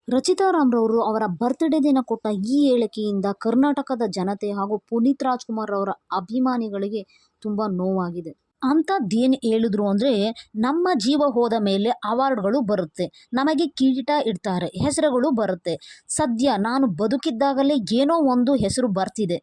ರಚಿತಾ ರಾಮ್‌ರವರು ಅವರ ಬರ್ತ್‌ಡೇ ದಿನ ಕೊಟ್ಟ ಈ ಹೇಳಿಕೆಯಿಂದ ಕರ್ನಾಟಕದ ಜನತೆ ಹಾಗೂ ಪುನೀತ್ ರಾಜ್‌ಕುಮಾರ್ ಅವರ ಅಭಿಮಾನಿಗಳಿಗೆ ತುಂಬಾ ನೋವಾಗಿದೆ. ಅಂಥದ್ದೇನು ಹೇಳಿದ್ರು ಅಂದ್ರೆ, ನಮ್ಮ ಜೀವ ಹೋದ ಮೇಲೆ ಅವಾರ್ಡ್‌ಗಳು ಬರುತ್ತೆ. ನಮಗೆ ಕಿರೀಟ ಇಡ್ತಾರೆ. ಹೆಸರುಗಳು ಬರುತ್ತೆ. ಸದ್ಯ ನಾನು ಬದುಕಿದ್ದಾಗಲೇ ಏನೋ ಒಂದು ಹೆಸರು ಬರ್ತಿದೆ.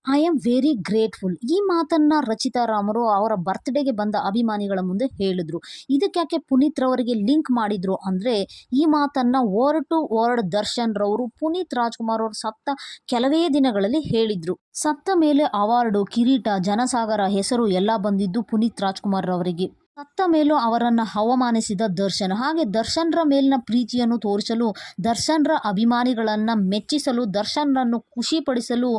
I am very grateful. ಈ ಮಾತನ್ನ ರಚಿತಾ ರಾಮರು ಅವರ ಬರ್ತ್‌ಡೇಗೆ ಬಂದ ಅಭಿಮಾನಿಗಳ ಮುಂದೆ ಹೇಳಿದ್ರು. ಇದಕ್ಯಾಕೆ ಪುನೀತ್ ರವರಿಗೆ ಲಿಂಕ್ ಮಾಡಿದ್ರು ಅಂದ್ರೆ, ಈ ಮಾತನ್ನ ವರ್ಡ್ ಟು ವರ್ಡ್ ದರ್ಶನ್ ರವರು ಪುನೀತ್ ರಾಜ್‌ಕುಮಾರ್ ಅವರು ಸತ್ತ ಕೆಲವೇ ದಿನಗಳಲ್ಲಿ ಹೇಳಿದ್ರು. ಸತ್ತ ಮೇಲೆ ಅವಾರ್ಡು, ಕಿರೀಟ, ಜನಸಾಗರ ಹೆಸರು ಎಲ್ಲ ಬಂದಿದ್ದು ಪುನೀತ್ ರಾಜ್‌ಕುಮಾರ್ ರವರಿಗೆ. ಸತ್ತ ಮೇಲೂ ಅವರನ್ನ ಅವಮಾನಿಸಿದ ದರ್ಶನ್. ಹಾಗೆ ದರ್ಶನ್‌ರ ಮೇಲಿನ ಪ್ರೀತಿಯನ್ನು ತೋರಿಸಲು, ದರ್ಶನ್‌ರ ಅಭಿಮಾನಿಗಳನ್ನ ಮೆಚ್ಚಿಸಲು, ದರ್ಶನ್‌ರನ್ನು ಖುಷಿಪಡಿಸಲು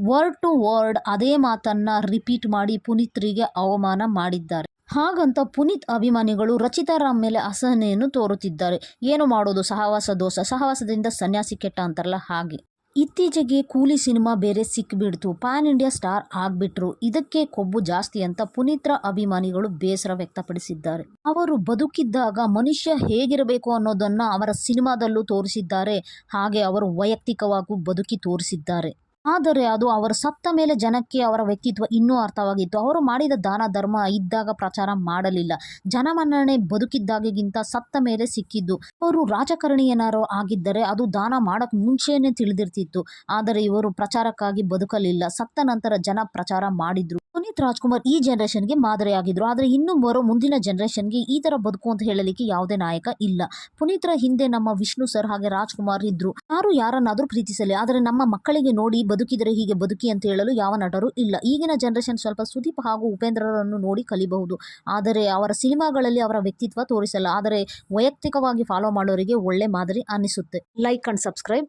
ವರ್ಡ್ ಟು ವರ್ಡ್ ಅದೇ ಮಾತನ್ನ ರಿಪೀಟ್ ಮಾಡಿ ಪುನೀತ್‌ರಿಗೆ ಅವಮಾನ ಮಾಡಿದ್ದಾರೆ. ಹಾಗಂತ ಪುನೀತ್ ಅಭಿಮಾನಿಗಳು ರಚಿತಾ ರಾಮ್ ಮೇಲೆ ಅಸಹನೆಯನ್ನು ತೋರುತ್ತಿದ್ದಾರೆ. ಏನು ಮಾಡೋದು, ಸಹವಾಸ ದೋಷ, ಸಹವಾಸದಿಂದ ಸನ್ಯಾಸಿ ಕೆಟ್ಟ ಅಂತಾರಲ್ಲ ಹಾಗೆ. ಇತ್ತೀಚೆಗೆ ಕೂಲಿ ಸಿನಿಮಾ ಬೇರೆ ಸಿಕ್ಬಿಡ್ತು. ಪ್ಯಾನ್ ಇಂಡಿಯಾ ಸ್ಟಾರ್ ಆಗ್ಬಿಟ್ರು. ಇದಕ್ಕೆ ಕೊಬ್ಬು ಜಾಸ್ತಿ ಅಂತ ಪುನೀತ್ರ ಅಭಿಮಾನಿಗಳು ಬೇಸರ ವ್ಯಕ್ತಪಡಿಸಿದ್ದಾರೆ. ಅವರು ಬದುಕಿದ್ದಾಗ ಮನುಷ್ಯ ಹೇಗಿರಬೇಕು ಅನ್ನೋದನ್ನ ಅವರ ಸಿನಿಮಾದಲ್ಲೂ ತೋರಿಸಿದ್ದಾರೆ. ಹಾಗೆ ಅವರು ವೈಯಕ್ತಿಕವಾಗೂ ಬದುಕಿ ತೋರಿಸಿದ್ದಾರೆ. ಆದರೆ ಅದು ಅವರು ಸತ್ತ ಮೇಲೆ ಜನಕ್ಕೆ ಅವರ ವ್ಯಕ್ತಿತ್ವ ಇನ್ನೂ ಅರ್ಥವಾಗಿತ್ತು. ಅವರು ಮಾಡಿದ ದಾನ ಧರ್ಮ ಇದ್ದಾಗ ಪ್ರಚಾರ ಮಾಡಲಿಲ್ಲ. ಜನಮನ್ನಣೆ ಬದುಕಿದ್ದಾಗಿಗಿಂತ ಸತ್ತ ಮೇಲೆ ಸಿಕ್ಕಿದ್ದು. ಅವರು ರಾಜಕಾರಣಿ ಏನಾರೋ ಆಗಿದ್ದರೆ ಅದು ದಾನ ಮಾಡಕ್ ಮುಂಚೆನೆ ತಿಳಿದಿರ್ತಿತ್ತು. ಆದರೆ ಇವರು ಪ್ರಚಾರಕ್ಕಾಗಿ ಬದುಕಲಿಲ್ಲ. ಸತ್ತ ನಂತರ ಜನ ಪ್ರಚಾರ ಮಾಡಿದ್ರು. ಪುನೀತ್ ರಾಜ್‌ಕುಮಾರ್ ಈ ಜನರೇಷನ್ಗೆ ಮಾದರಿಯಾಗಿದ್ರು. ಆದರೆ ಇನ್ನು ಬರೋ ಮುಂದಿನ ಜನರೇಷನ್ಗೆ ಈ ತರ ಬದುಕು ಅಂತ ಹೇಳಲಿಕ್ಕೆ ಯಾವುದೇ ನಾಯಕ ಇಲ್ಲ. ಪುನೀತ್ರ ಹಿಂದೆ ನಮ್ಮ ವಿಷ್ಣು ಸರ್ ಹಾಗೆ ರಾಜ್‌ಕುಮಾರ್ ಇದ್ರು. ಯಾರು ಯಾರನ್ನಾದ್ರೂ ಪ್ರೀತಿಸಲಿ, ಆದರೆ ನಮ್ಮ ಮಕ್ಕಳಿಗೆ ನೋಡಿ ಬದುಕಿದರೆ ಹೀಗೆ ಬದುಕಿ ಅಂತ ಹೇಳಲು ಯಾವ ನಟರು ಇಲ್ಲ. ಈಗಿನ ಜನರೇಷನ್ ಸ್ವಲ್ಪ ಸುದೀಪ್ ಹಾಗೂ ಉಪೇಂದ್ರರನ್ನು ನೋಡಿ ಕಲಿಬಹುದು. ಆದರೆ ಅವರ ಸಿನಿಮಾಗಳಲ್ಲಿ ಅವರ ವ್ಯಕ್ತಿತ್ವ ತೋರಿಸಲ್ಲ. ಆದರೆ ವೈಯಕ್ತಿಕವಾಗಿ ಫಾಲೋ ಮಾಡೋರಿಗೆ ಒಳ್ಳೆ ಮಾದರಿ ಅನ್ನಿಸುತ್ತೆ. Like and subscribe.